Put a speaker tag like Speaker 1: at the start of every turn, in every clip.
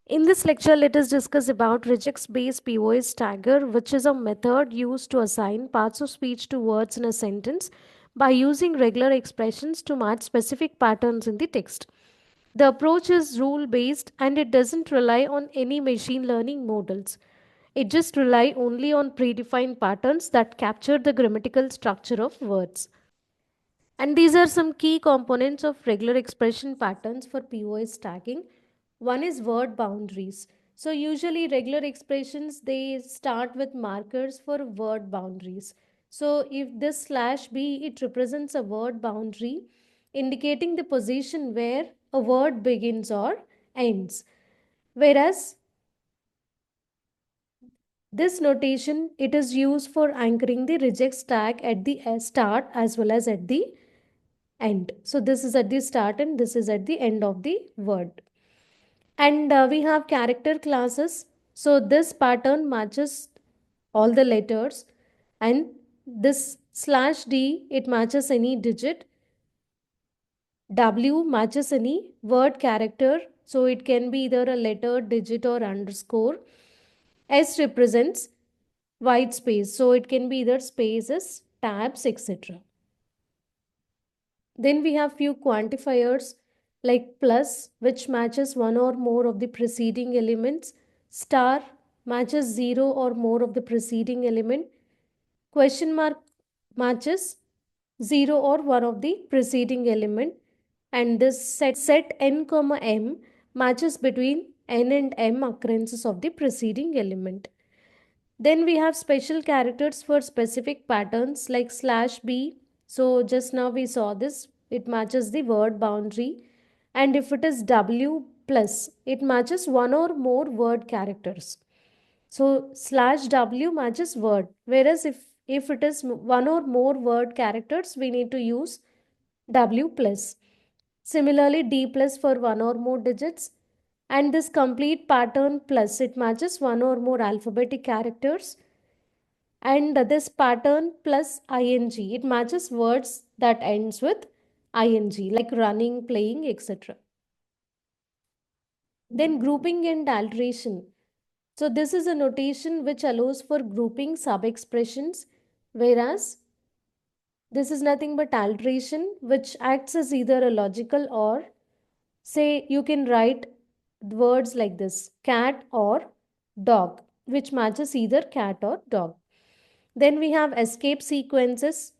Speaker 1: In this lecture, let us discuss about regex-based POS tagger, which is a method used to assign parts of speech to words in a sentence by using regular expressions to match specific patterns in the text. The approach is rule-based and it doesn't rely on any machine learning models. It just relies only on predefined patterns that capture the grammatical structure of words. And these are some key components of regular expression patterns for POS tagging. One is word boundaries. So usually regular expressions they start with markers for word boundaries. So if this slash b it represents a word boundary indicating the position where a word begins or ends. Whereas this notation it is used for anchoring the regex tag at the start as well as at the end. So this is at the start and this is at the end of the word. And we have character classes. So this pattern matches all the letters, and this slash d it matches any digit. W matches any word character. So it can be either a letter, digit, or underscore. S represents white space. So it can be either spaces, tabs, etc. Then we have few quantifiers like plus, which matches one or more of the preceding elements, star matches zero or more of the preceding element, question mark matches zero or one of the preceding element, and this set n comma m matches between n and m occurrences of the preceding element. Then we have special characters for specific patterns like slash b. So just now we saw this, it matches the word boundary. And if it is w plus, it matches one or more word characters. So slash w matches word. Whereas if it is one or more word characters, we need to use w plus. Similarly, d plus for one or more digits. And this complete pattern plus, it matches one or more alphabetic characters, and this pattern plus ing it matches words that ends with ing like running, playing, etc. Then grouping and alteration. So this is a notation which allows for grouping sub expressions, whereas this is nothing but alteration which acts as either a logical or, say, you can write words like this cat or dog, which matches either cat or dog. Then we have escape sequences.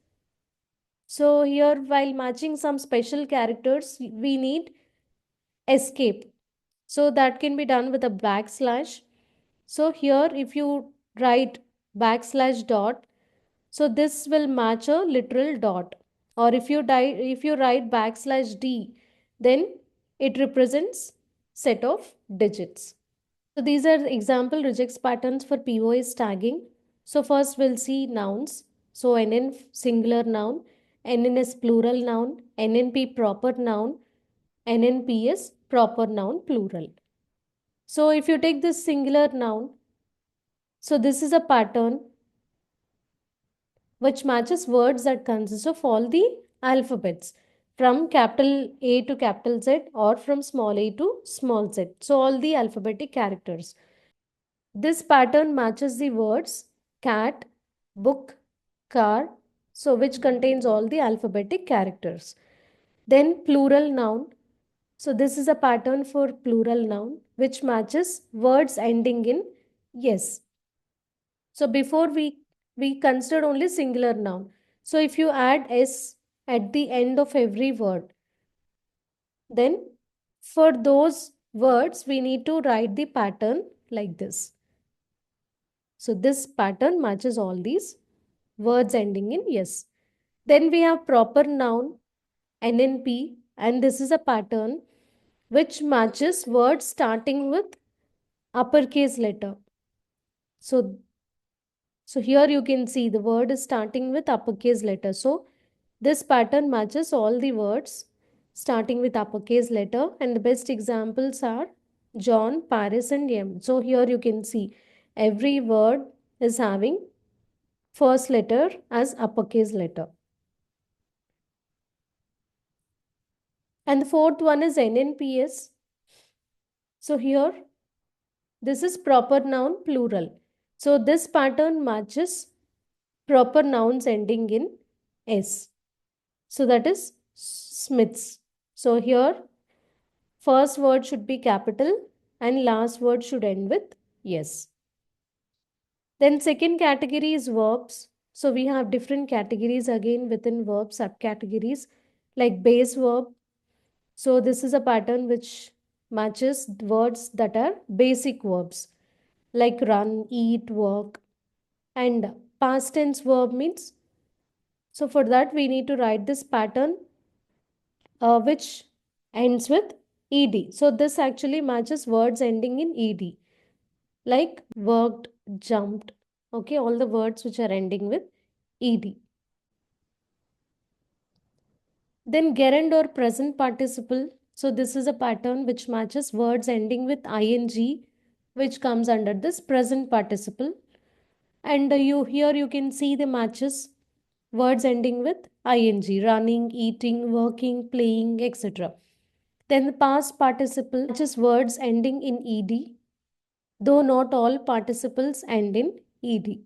Speaker 1: So here, while matching some special characters, we need escape. So that can be done with a backslash. So here, if you write backslash dot, so this will match a literal dot. Or if you write backslash d, then it represents set of digits. So these are example regex patterns for POS tagging. So first we'll see nouns. So NN singular noun, NNS plural noun, NNP proper noun, NNPS proper noun plural. So if you take this singular noun, so this is a pattern which matches words that consist of all the alphabets from capital A to capital Z or from small a to small z. So all the alphabetic characters. This pattern matches the words cat, book, car, so which contains all the alphabetic characters. Then plural noun. So this is a pattern for plural noun which matches words ending in yes. So before we considered only singular noun. So if you add s at the end of every word, then for those words we need to write the pattern like this. So this pattern matches all these words ending in yes. Then we have proper noun NNP, and this is a pattern which matches words starting with uppercase letter. So so here you can see the word is starting with uppercase letter. So this pattern matches all the words starting with uppercase letter, and the best examples are John, Paris, and M. So here you can see every word is having first letter as uppercase letter. And the fourth one is NNPS. So here This is proper noun plural. So this pattern matches proper nouns ending in S. So that is Smiths. So here first word should be capital and last word should end with yes. Then second category is verbs. So we have different categories again within verb subcategories like base verb. So this is a pattern which matches words that are basic verbs like run, eat, work. And past tense verb means, so for that we need to write this pattern which ends with ed. So this actually matches words ending in ed like worked, jumped. Okay, all the words which are ending with ed. Then gerund or present participle. So this is a pattern which matches words ending with ing, which comes under this present participle. And you here you can see the matches words ending with ing, running, eating, working, playing, etc. Then the past participle matches words ending in ed, though not all participles end in ed.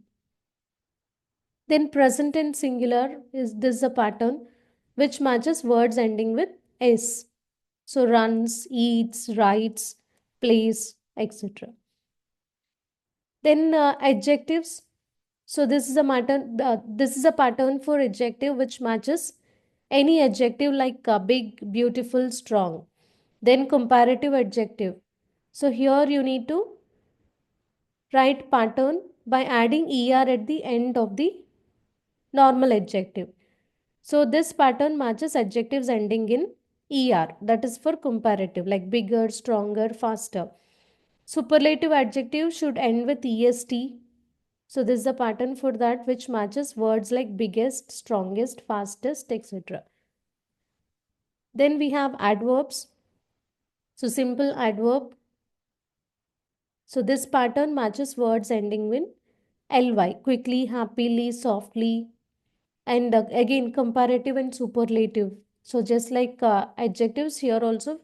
Speaker 1: Then present and singular is this a pattern which matches words ending with s. So runs, eats, writes, plays, etc. Then adjectives. So this is a pattern. This is a pattern for adjective which matches any adjective like big, beautiful, strong. Then comparative adjective. So here you need to write pattern by adding er at the end of the normal adjective. So this pattern matches adjectives ending in er. That is for comparative, like bigger, stronger, faster. Superlative adjective should end with est. So this is a pattern for that which matches words like biggest, strongest, fastest, etc. Then we have adverbs. So simple adverb. So this pattern matches words ending with ly, quickly, happily, softly, and again comparative and superlative. So just like adjectives here also,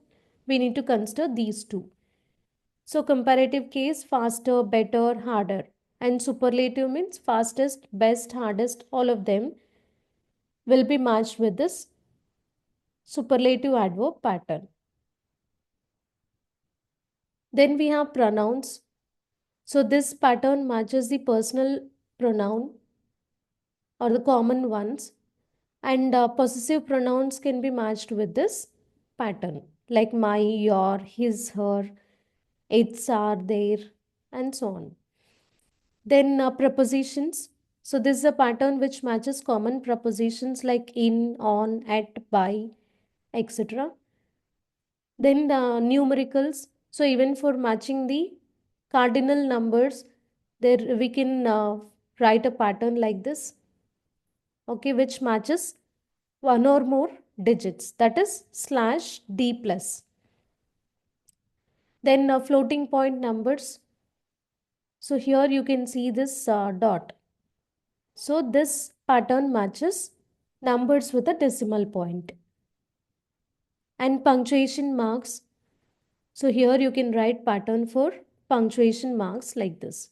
Speaker 1: we need to consider these two. So comparative case, faster, better, harder, and superlative means fastest, best, hardest, all of them will be matched with this superlative adverb pattern. Then we have pronouns. So this pattern matches the personal pronoun or the common ones, and possessive pronouns can be matched with this pattern like my, your, his, her, its, are, their, and so on. Then prepositions. So this is a pattern which matches common prepositions like in, on, at, by, etc. Then numericals. So even for matching the cardinal numbers, there we can write a pattern like this. Okay, which matches one or more digits, that is slash d plus. Then floating point numbers. So here you can see this dot. So this pattern matches numbers with a decimal point. And punctuation marks. So here you can write pattern for punctuation marks like this.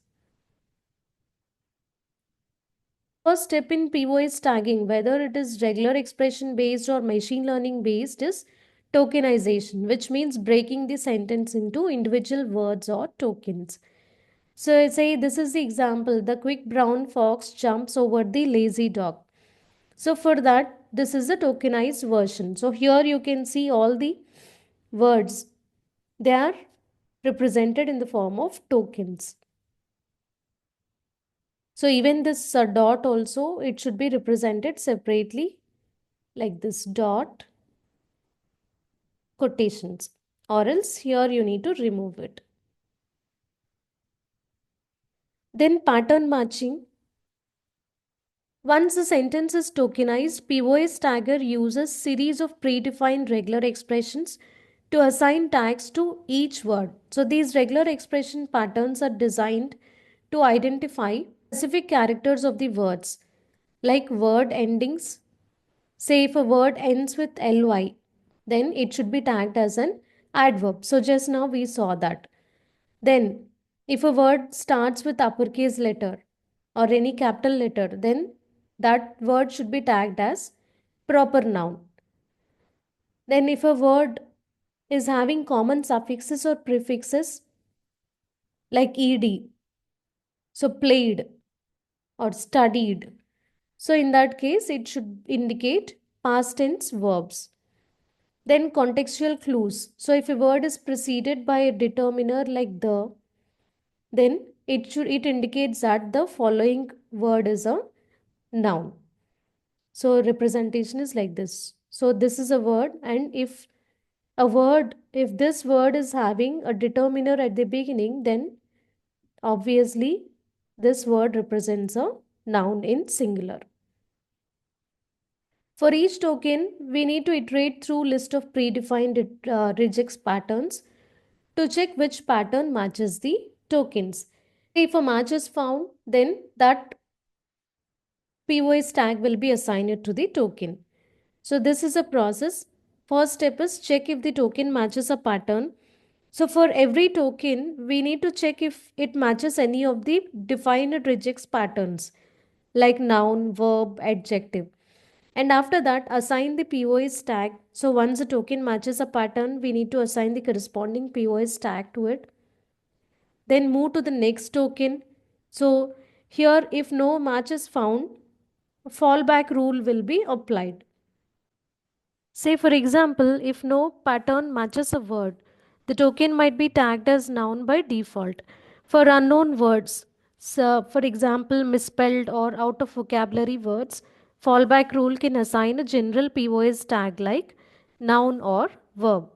Speaker 1: First step in POS tagging, whether it is regular expression based or machine learning based, is tokenization, which means breaking the sentence into individual words or tokens. So I say this is the example: the quick brown fox jumps over the lazy dog. So for that, this is the tokenized version. So here you can see all the words. They are represented in the form of tokens. So even this dot also, it should be represented separately like this dot quotations, or else here you need to remove it. Then pattern matching. Once a sentence is tokenized, POS tagger uses series of predefined regular expressions to assign tags to each word. So these regular expression patterns are designed to identify specific characters of the words, like word endings. Say if a word ends with ly, then it should be tagged as an adverb. So just now we saw that. Then If a word starts with uppercase letter or any capital letter, then that word should be tagged as proper noun. Then if a word is having common suffixes or prefixes like ed, so played or studied, so in that case it should indicate past tense verbs. Then contextual clues. So if a word is preceded by a determiner like the, then it indicates that the following word is a noun. So representation is like this. So this is a word, and if this word is having a determiner at the beginning, then obviously this word represents a noun in singular. For each token, we need to iterate through list of predefined regex patterns to check which pattern matches the tokens. If a match is found, then that POS tag will be assigned to the token. So this is a process. First step is check if the token matches a pattern. So for every token, we need to check if it matches any of the defined regex patterns like noun, verb, adjective. And after that, assign the POS tag. So once a token matches a pattern, we need to assign the corresponding POS tag to it. Then move to the next token. So here, if no match is found, a fallback rule will be applied. Say, for example, if no pattern matches a word, the token might be tagged as noun by default. For unknown words, so for example, misspelled or out of vocabulary words, fallback rule can assign a general POS tag like noun or verb.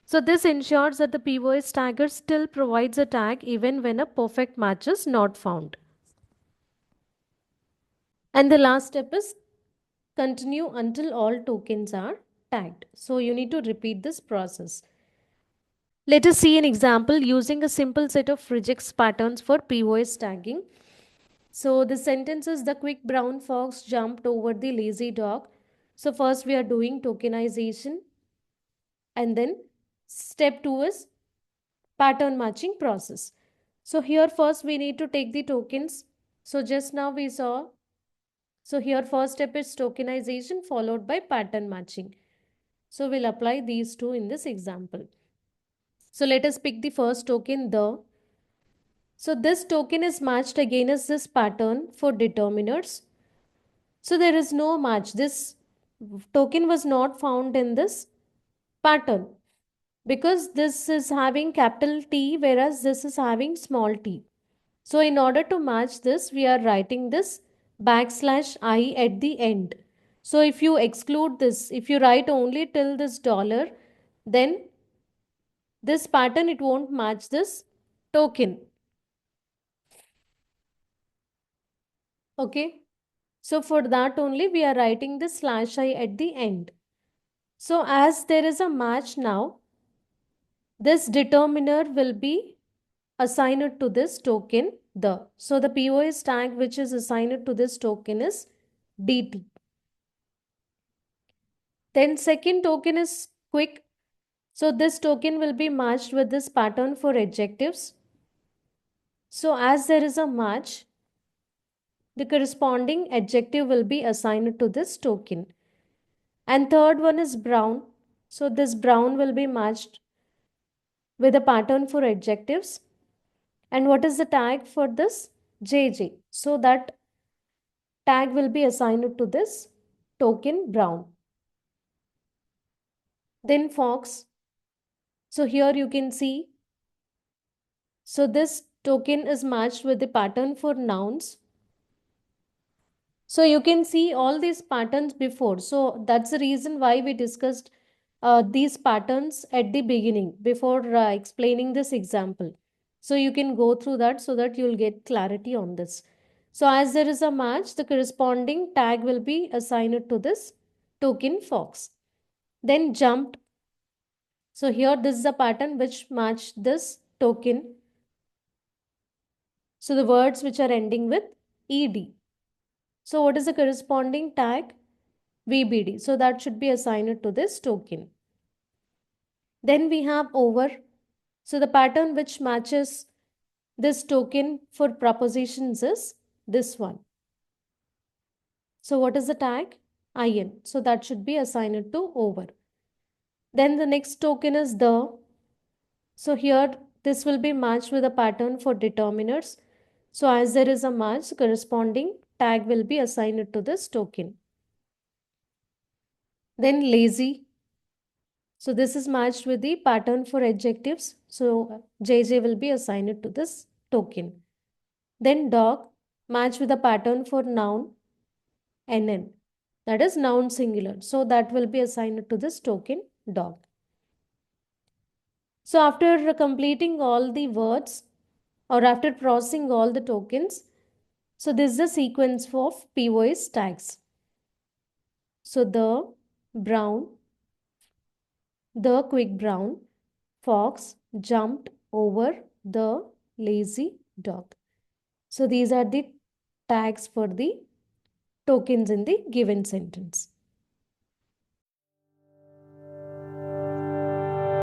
Speaker 1: So this ensures that the POS tagger still provides a tag even when a perfect match is not found. And the last step is continue until all tokens are tagged. So you need to repeat this process. Let us see an example using a simple set of regex patterns for POS tagging. So the sentence is the quick brown fox jumped over the lazy dog. So first we are doing tokenization, and then step 2 is pattern matching process. So here first we need to take the tokens. So just now we saw, so here first step is tokenization followed by pattern matching. So we'll apply these two in this example. So let us pick the first token, the. So this token is matched against this pattern for determiners. So there is no match. This token was not found in this pattern because this is having capital T whereas this is having small t. So in order to match this, we are writing this backslash I at the end. So if you exclude this, if you write only till this dollar, then this pattern it won't match this token. Okay. So for that only we are writing this slash I at the end. So as there is a match now, this determiner will be assigned to this token the. So the POS tag which is assigned to this token is DT. Then second token is quick. So this token will be matched with this pattern for adjectives. So as there is a match, the corresponding adjective will be assigned to this token. And third one is brown. So this brown will be matched with a pattern for adjectives. And what is the tag for this? JJ. So that tag will be assigned to this token brown. Then fox. So here you can see. So this token is matched with the pattern for nouns. So you can see all these patterns before. So that's the reason why we discussed these patterns at the beginning before explaining this example. So you can go through that so that you'll get clarity on this. So as there is a match, the corresponding tag will be assigned to this token fox. Then jumped. So here this is a pattern which match this token. So the words which are ending with ed. So what is the corresponding tag? VBD. So that should be assigned to this token. Then we have over. So the pattern which matches This token for propositions is this one. So what is the tag? IN. So that should be assigned to over. Then the next token is the. So here this will be matched with a pattern for determiners. So as there is a match, corresponding tag will be assigned to this token. Then lazy. So this is matched with the pattern for adjectives. So JJ will be assigned to this token. Then dog match with a pattern for noun NN. That is noun singular. So that will be assigned to this token dog. So after completing all the words or after processing all the tokens, so this is the sequence of POS tags. So the quick brown fox jumped over the lazy dog. So these are the tags for the tokens in the given sentence.